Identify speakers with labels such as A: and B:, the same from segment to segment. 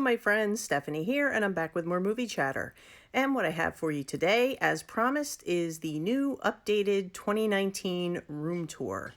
A: my friends, Stephanie here, and I'm back with more movie chatter. And what I have for you today, as promised, is the new updated 2019 room tour.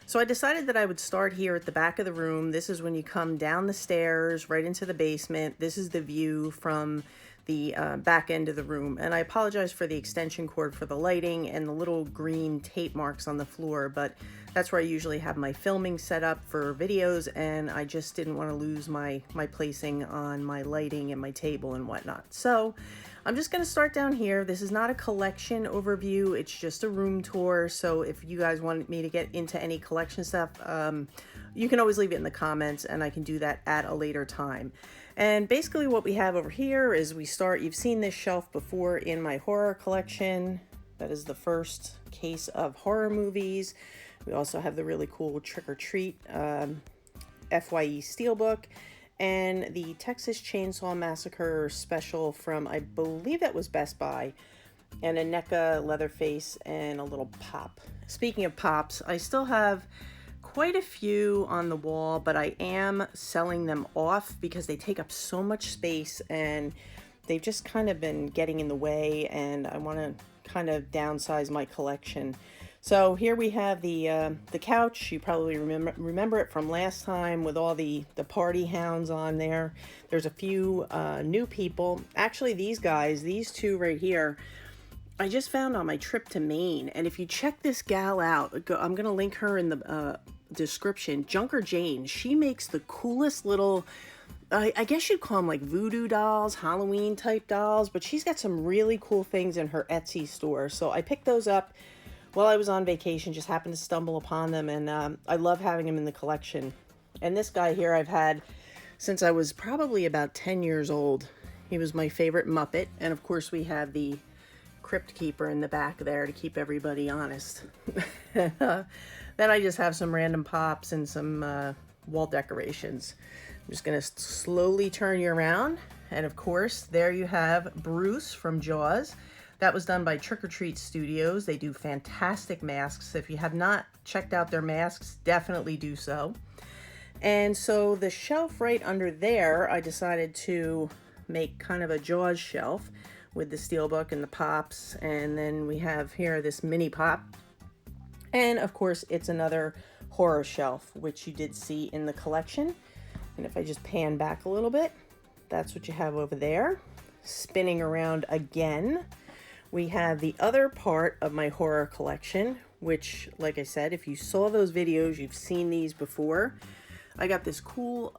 A: So I decided that I would start here at the back of the room. This is when you come down the stairs right into the basement. This is the view from the back end of the room. And I apologize for the extension cord for the lighting and the little green tape marks on the floor, but that's where I usually have my filming set up for videos, and I just didn't want to lose my placing on my lighting and my table and whatnot. So I'm just going to start down here. This is not a collection overview, it's just a room tour. So if you guys want me to get into any collection stuff, you can always leave it in the comments and I can do that at a later time. And basically what we have over here is you've seen this shelf before in my horror collection. That is the first case of horror movies. We also have the really cool Trick or Treat FYE Steelbook and the Texas Chainsaw Massacre special from, I believe that was Best Buy, and a NECA Leatherface and a little pop. Speaking of pops, I still have quite a few on the wall, but I am selling them off because they take up so much space and they've just kind of been getting in the way, and I want to kind of downsize my collection. So here we have the couch. You probably remember it from last time with all the party hounds on there. There's a few new people. Actually, these two right here, I just found on my trip to Maine. And if you check this gal out, I'm going to link her in the description. Junker Jane. She makes the coolest little, I guess you'd call them like voodoo dolls, Halloween type dolls, but she's got some really cool things in her Etsy store. So I picked those up while I was on vacation, just happened to stumble upon them, and I love having them in the collection. And this guy here I've had since I was probably about 10 years old. He was my favorite Muppet, and of course we have the Crypt Keeper in the back there to keep everybody honest. Then I just have some random pops and some wall decorations. I'm just going to slowly turn you around, and of course there you have Bruce from Jaws. That was done by Trick or Treat Studios. They do fantastic masks. If you have not checked out their masks, definitely do so. And so the shelf right under there, I decided to make kind of a Jaws shelf with the steelbook and the pops. And then we have here this mini pop. And of course, it's another horror shelf, which you did see in the collection. And if I just pan back a little bit, that's what you have over there. Spinning around again, we have the other part of my horror collection, which, like I said, if you saw those videos, you've seen these before. I got this cool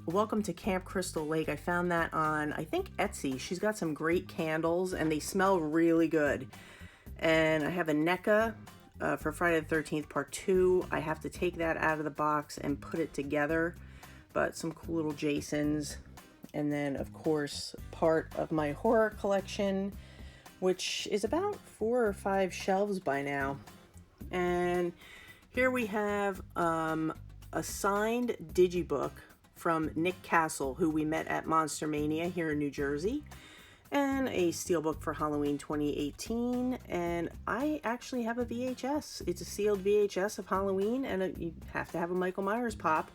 A: Welcome to Camp Crystal Lake. I found that on, I think, Etsy. She's got some great candles, and they smell really good. And I have a NECA for Friday the 13th Part 2. I have to take that out of the box and put it together. But some cool little Jasons. And then, of course, part of my horror collection, which is about 4 or 5 shelves by now. And here we have a signed digibook from Nick Castle, who we met at Monster Mania here in New Jersey, and a steelbook for Halloween 2018. And I actually have a VHS. It's a sealed VHS of Halloween, and you have to have a Michael Myers pop.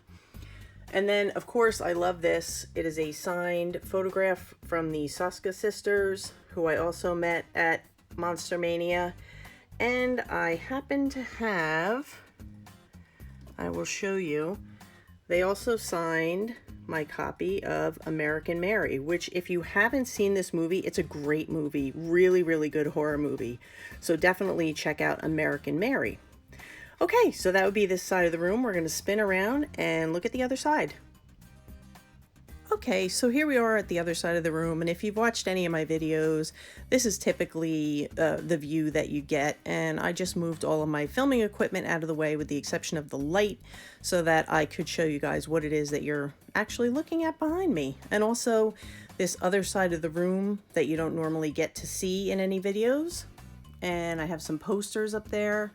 A: And then, of course, I love this. It is a signed photograph from the Suska sisters, who I also met at Monster Mania. And I happen to have, I will show you, they also signed my copy of American Mary, which, if you haven't seen this movie, it's a great movie. Really, really good horror movie. So definitely check out American Mary. Okay, so that would be this side of the room. We're going to spin around and look at the other side. Okay, so here we are at the other side of the room, and if you've watched any of my videos, this is typically the view that you get, and I just moved all of my filming equipment out of the way with the exception of the light so that I could show you guys what it is that you're actually looking at behind me, and also this other side of the room that you don't normally get to see in any videos. And I have some posters up there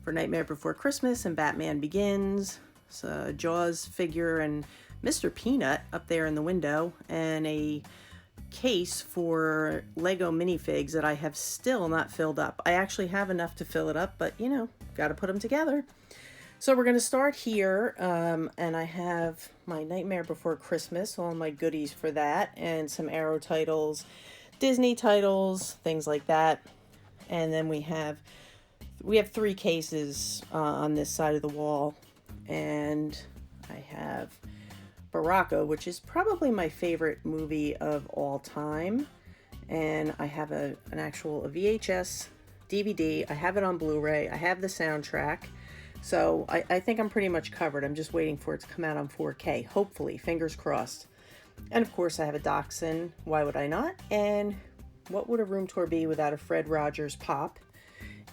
A: for Nightmare Before Christmas and Batman Begins, so a Jaws figure and Mr. Peanut up there in the window, and a case for Lego minifigs that I have still not filled up. I actually have enough to fill it up, but you know, got to put them together. So we're going to start here, and I have my Nightmare Before Christmas, all my goodies for that, and some Arrow titles, Disney titles, things like that. And then we have three cases on this side of the wall, and I have Baraka, which is probably my favorite movie of all time. And I have an actual VHS DVD. I have it on Blu-ray. I have the soundtrack. So I think I'm pretty much covered. I'm just waiting for it to come out on 4K. Hopefully, fingers crossed. And of course, I have a Dachshund. Why would I not? And what would a room tour be without a Fred Rogers pop?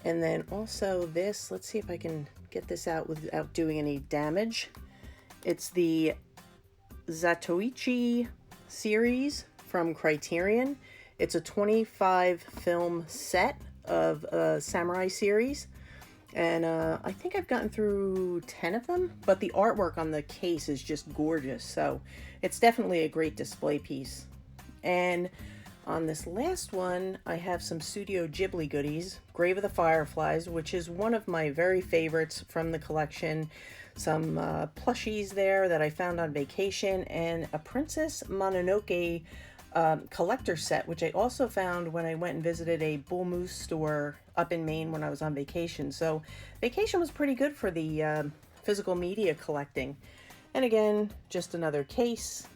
A: And then also this, let's see if I can get this out without doing any damage. It's the Zatoichi series from Criterion. It's a 25 film set of a samurai series. And I think I've gotten through 10 of them, but the artwork on the case is just gorgeous. So it's definitely a great display piece. And on this last one, I have some Studio Ghibli goodies. Grave of the Fireflies, which is one of my very favorites from the collection. Some plushies there that I found on vacation, and a Princess Mononoke collector set, which I also found when I went and visited a bull moose store up in Maine when I was on vacation. So vacation was pretty good for the physical media collecting. And again, just another case.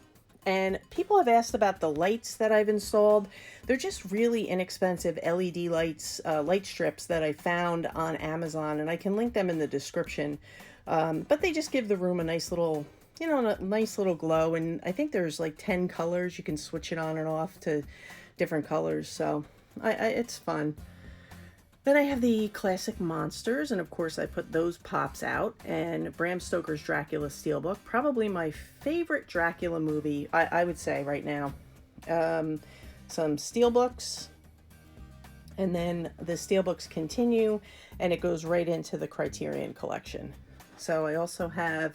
A: And people have asked about the lights that I've installed. They're just really inexpensive LED lights, light strips that I found on Amazon, and I can link them in the description. But they just give the room a nice little, a nice little glow. And I think there's like 10 colors. You can switch it on and off to different colors. So it's fun. Then I have the classic monsters, and of course I put those pops out, and Bram Stoker's Dracula Steelbook, probably my favorite Dracula movie, I would say right now. Some Steelbooks, and then the Steelbooks continue, and it goes right into the Criterion collection. So I also have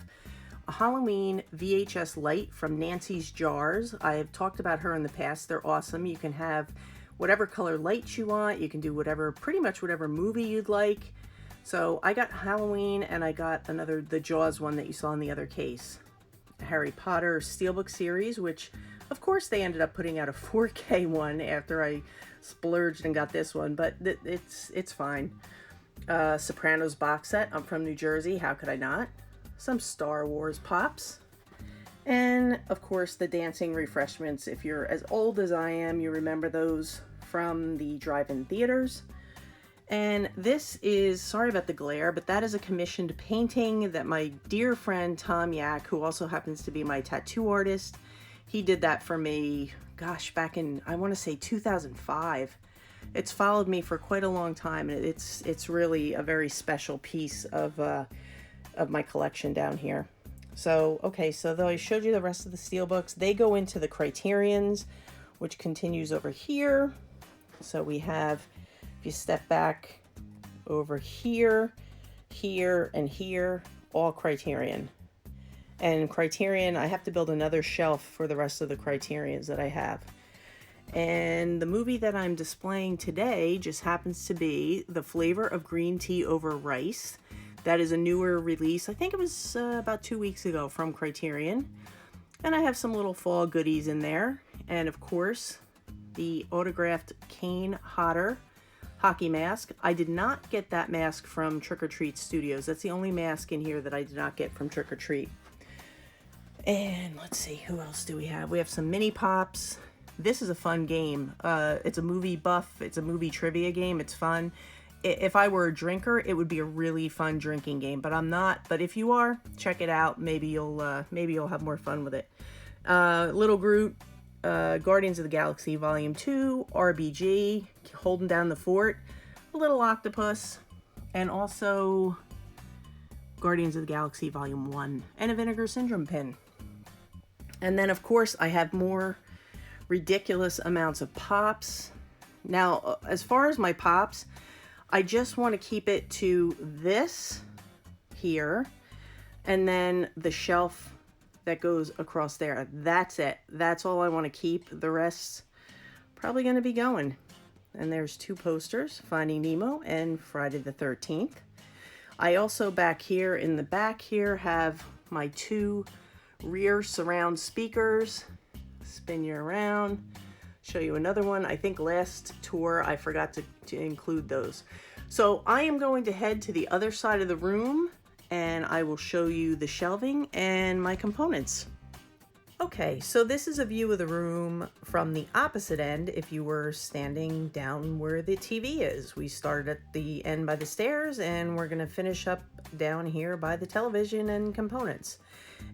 A: a Halloween VHS light from Nancy's Jars. I have talked about her in the past. They're awesome. You can have whatever color lights you want. You can do pretty much whatever movie you'd like. So I got Halloween, and I got the Jaws one that you saw in the other case. A Harry Potter Steelbook series, which of course they ended up putting out a 4K one after I splurged and got this one, but it's fine. Sopranos box set. I'm from New Jersey. How could I not? Some Star Wars pops. And of course the dancing refreshments. If you're as old as I am, you remember those from the drive-in theaters. And this is, sorry about the glare, but that is a commissioned painting that my dear friend Tom Yak, who also happens to be my tattoo artist, he did that for me, gosh, back in, I want to say 2005. It's followed me for quite a long time, and it's really a very special piece of my collection down here. So, okay, so though I showed you the rest of the Steelbooks, they go into the Criterions, which continues over here. So we have, if you step back over here, here, and here, all Criterion. And Criterion, I have to build another shelf for the rest of the Criterions that I have. And the movie that I'm displaying today just happens to be The Flavor of Green Tea Over Rice. That is a newer release. I think it was about 2 weeks ago from Criterion. And I have some little fall goodies in there. And of course, the autographed Kane Hodder hockey mask. I did not get that mask from Trick or Treat Studios. That's the only mask in here that I did not get from Trick or Treat. And let's see, who else do we have? We have some mini pops. This is a fun game. It's a movie buff. It's a movie trivia game. It's fun. If I were a drinker, it would be a really fun drinking game, but I'm not. But if you are, check it out. Maybe you'll have more fun with it. Little Groot, Guardians of the Galaxy Volume 2, RBG, Holding Down the Fort, a little octopus, and also Guardians of the Galaxy Volume 1, and a Vinegar Syndrome pin. And then, of course, I have more ridiculous amounts of pops. Now, as far as my pops, I just want to keep it to this here, and then the shelf that goes across there. That's it. That's all I want to keep. The rest's probably going to be going. And there's two posters, Finding Nemo and Friday the 13th. I also back here in the back here have my 2 rear surround speakers. Spin you around, show you another one. I think last tour I forgot to include those. So I am going to head to the other side of the room and I will show you the shelving and my components. Okay, so this is a view of the room from the opposite end if you were standing down where the TV is. We started at the end by the stairs and we're gonna finish up down here by the television and components.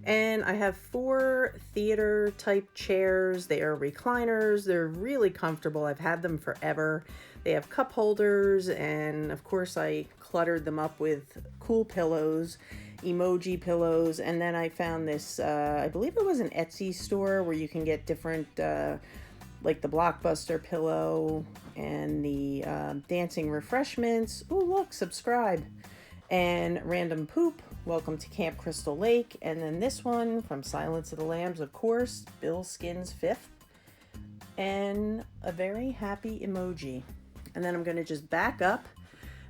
A: And I have 4 theater type chairs. They are recliners. They're really comfortable. I've had them forever. They have cup holders, and of course I cluttered them up with cool pillows, emoji pillows, and then I found this, I believe it was an Etsy store where you can get different, like the Blockbuster pillow and the dancing refreshments. Oh, look, subscribe. And random poop. Welcome to Camp Crystal Lake. And then this one from Silence of the Lambs, of course, Bill Skin's 5th. And a very happy emoji. And then I'm going to just back up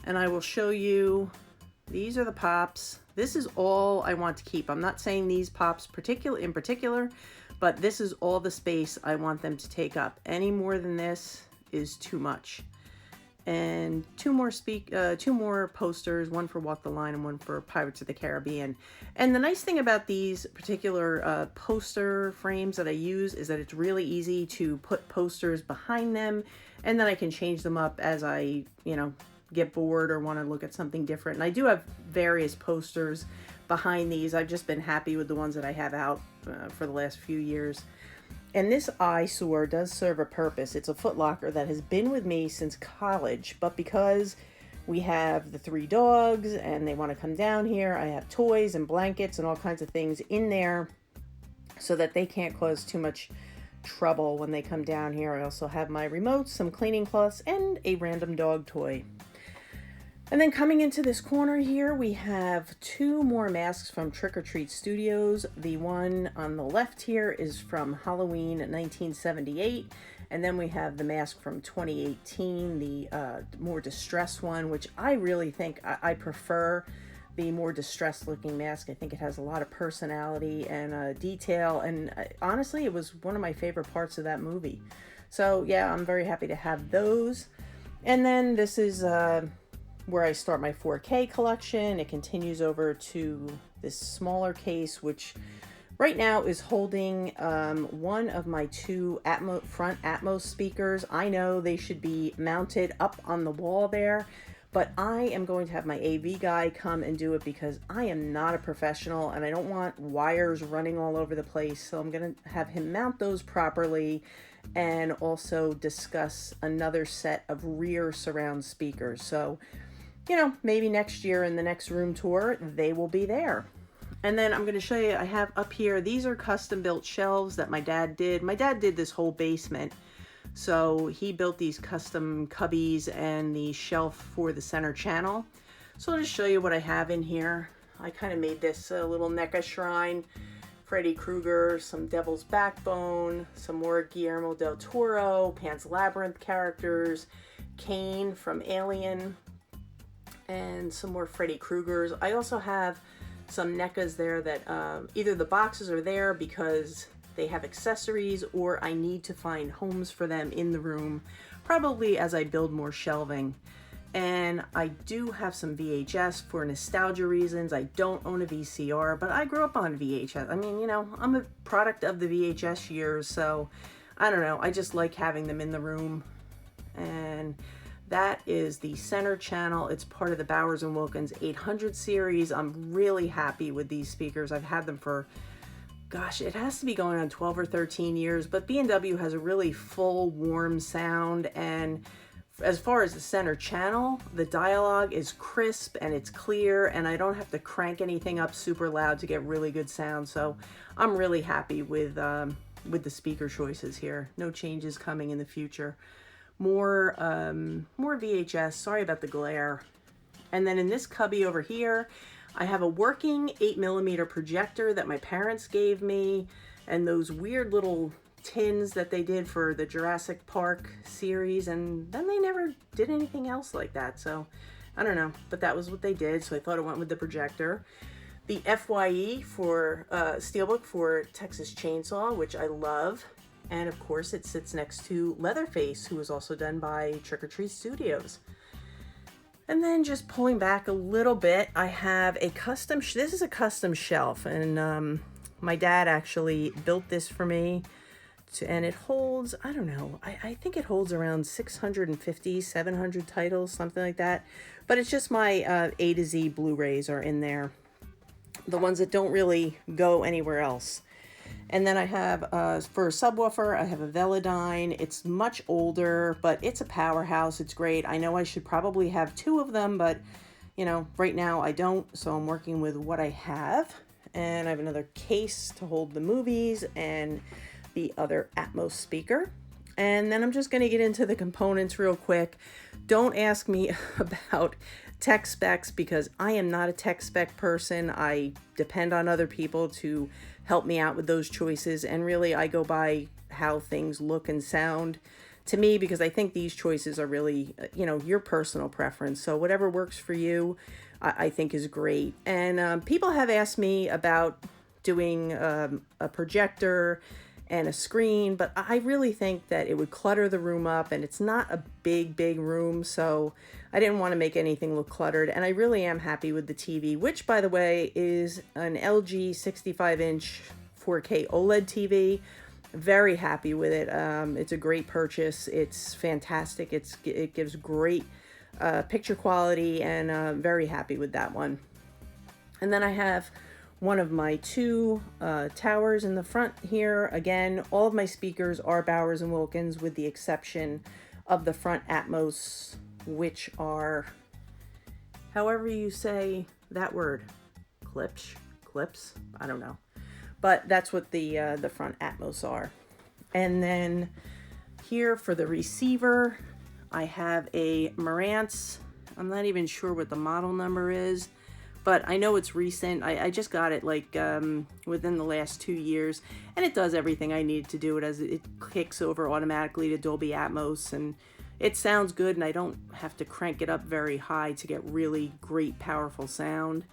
A: and I will show you, these are the pops. This is all I want to keep. I'm not saying these pops in particular, but this is all the space I want them to take up. Any more than this is too much. And 2 more posters, one for Walk the Line and one for Pirates of the Caribbean. And the nice thing about these particular poster frames that I use is that it's really easy to put posters behind them, and then I can change them up as I, get bored or want to look at something different. And I do have various posters behind these. I've just been happy with the ones that I have out for the last few years. And this eyesore does serve a purpose. It's a Foot Locker that has been with me since college, but because we have the 3 dogs and they want to come down here, I have toys and blankets and all kinds of things in there so that they can't cause too much trouble when they come down here. I also have my remotes, some cleaning cloths, and a random dog toy. And then coming into this corner here, we have 2 more masks from Trick or Treat Studios. The one on the left here is from Halloween 1978. And then we have the mask from 2018, the more distressed one, which I really think I prefer the more distressed looking mask. I think it has a lot of personality and detail. And honestly, it was one of my favorite parts of that movie. So yeah, I'm very happy to have those. And then this is where I start my 4K collection. It continues over to this smaller case, which right now is holding one of my 2 front Atmos speakers. I know they should be mounted up on the wall there, but I am going to have my AV guy come and do it because I am not a professional and I don't want wires running all over the place. So I'm going to have him mount those properly and also discuss another set of rear surround speakers. So maybe next year in the next room tour, they will be there. And then I'm going to show you, I have up here, these are custom built shelves that my dad did. My dad did this whole basement. So he built these custom cubbies and the shelf for the center channel. So I'll just show you what I have in here. I kind of made this little NECA shrine, Freddy Krueger, some Devil's Backbone, some more Guillermo del Toro, Pan's Labyrinth characters, Kane from Alien, and some more Freddy Kruegers. I also have some NECAs there that either the boxes are there because they have accessories or I need to find homes for them in the room, probably as I build more shelving. And I do have some VHS for nostalgia reasons. I don't own a VCR, but I grew up on VHS. I mean, I'm a product of the VHS years, so I don't know. I just like having them in the room. And that is the center channel. It's part of the Bowers & Wilkins 800 series. I'm really happy with these speakers. I've had them for, gosh, it has to be going on 12 or 13 years, but B&W has a really full, warm sound. And as far as the center channel, the dialogue is crisp and it's clear, and I don't have to crank anything up super loud to get really good sound. So I'm really happy with the speaker choices here. No changes coming in the future. More VHS, sorry about the glare. And then in this cubby over here, I have a working 8mm projector that my parents gave me, and those weird little tins that they did for the Jurassic Park series, and then they never did anything else like that. So I don't know, but that was what they did, so I thought it went with the projector. The FYE for Steelbook for Texas Chainsaw, which I love. And of course it sits next to Leatherface, who was also done by Trick or Treat Studios. And then just pulling back a little bit, I have a custom, this is a custom shelf, and my dad actually built this for me. And it holds, I don't know, I think it holds around 650, 700 titles, something like that. But it's just my A to Z Blu-rays are in there. The ones that don't really go anywhere else. And then I have, for a subwoofer, I have a Velodyne. It's much older, but it's a powerhouse. It's great. I know I should probably have 2 of them, but, you know, right now I don't. So I'm working with what I have. And I have another case to hold the movies and the other Atmos speaker. And then I'm just going to get into the components real quick. Don't ask me about tech specs because I am not a tech spec person. I depend on other people to help me out with those choices, and really I go by how things look and sound to me, because I think these choices are really, you know, your personal preference. So whatever works for you, I think is great. And people have asked me about doing a projector and a screen, but I really think that it would clutter the room up, and it's not a big room, so I didn't want to make anything look cluttered. And I really am happy with the TV, which by the way is an LG 65-inch 4K OLED TV. Very happy with it. It's a great purchase. It's fantastic. It gives great picture quality, and very happy with that one. And then I have one of my 2 towers in the front here. Again, all of my speakers are Bowers & Wilkins with the exception of the front Atmos, which are, however you say that word, clips, I don't know. But that's what the front Atmos are. And then here for the receiver, I have a Marantz. I'm not even sure what the model number is, but I know it's recent. I just got it like within the last 2 years, and it does everything I need to do. It kicks over automatically to Dolby Atmos, and it sounds good, and I don't have to crank it up very high to get really great, powerful sound.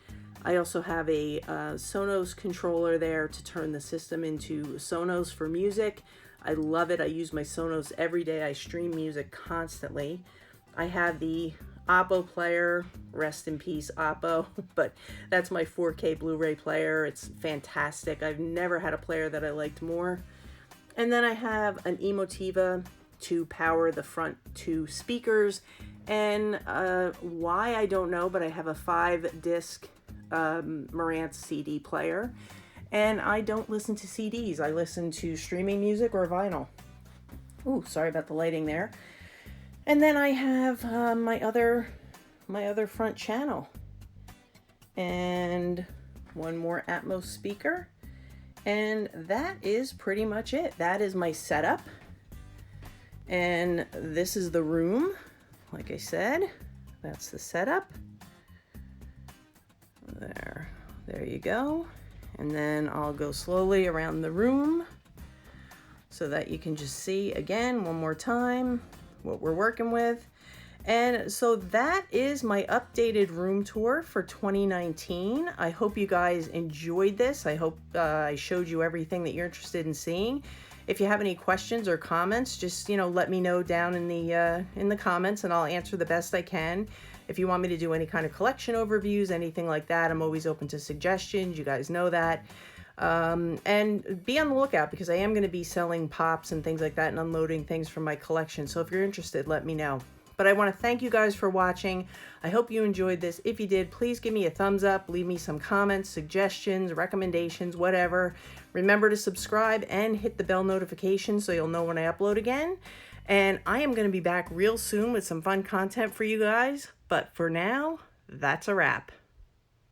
A: I also have a Sonos controller there to turn the system into Sonos for music. I love it. I use my Sonos every day. I stream music constantly. I have the Oppo player, rest in peace Oppo, but that's my 4K Blu-ray player. It's fantastic. I've never had a player that I liked more. And then I have an Emotiva to power the front 2 speakers, and why I don't know, but I have a 5-disc Marantz CD player, and I don't listen to CDs. I listen to streaming music or vinyl. Ooh, sorry about the lighting there. And then I have my other front channel, and one more Atmos speaker, and that is pretty much it. That is my setup. And this is the room. Like I said, that's the setup. There you go. And then I'll go slowly around the room so that you can just see again one more time what we're working with. And so that is my updated room tour for 2019. I hope you guys enjoyed this. I hope I showed you everything that you're interested in seeing. If you have any questions or comments, just, you know, let me know down in the comments, and I'll answer the best I can. If you want me to do any kind of collection overviews, anything like that, I'm always open to suggestions. You guys know that. And be on the lookout, because I am going to be selling pops and things like that and unloading things from my collection. So if you're interested, let me know. But I want to thank you guys for watching. I hope you enjoyed this. If you did, please give me a thumbs up, leave me some comments, suggestions, recommendations, whatever. Remember to subscribe and hit the bell notification so you'll know when I upload again. And I am going to be back real soon with some fun content for you guys. But for now, that's a wrap.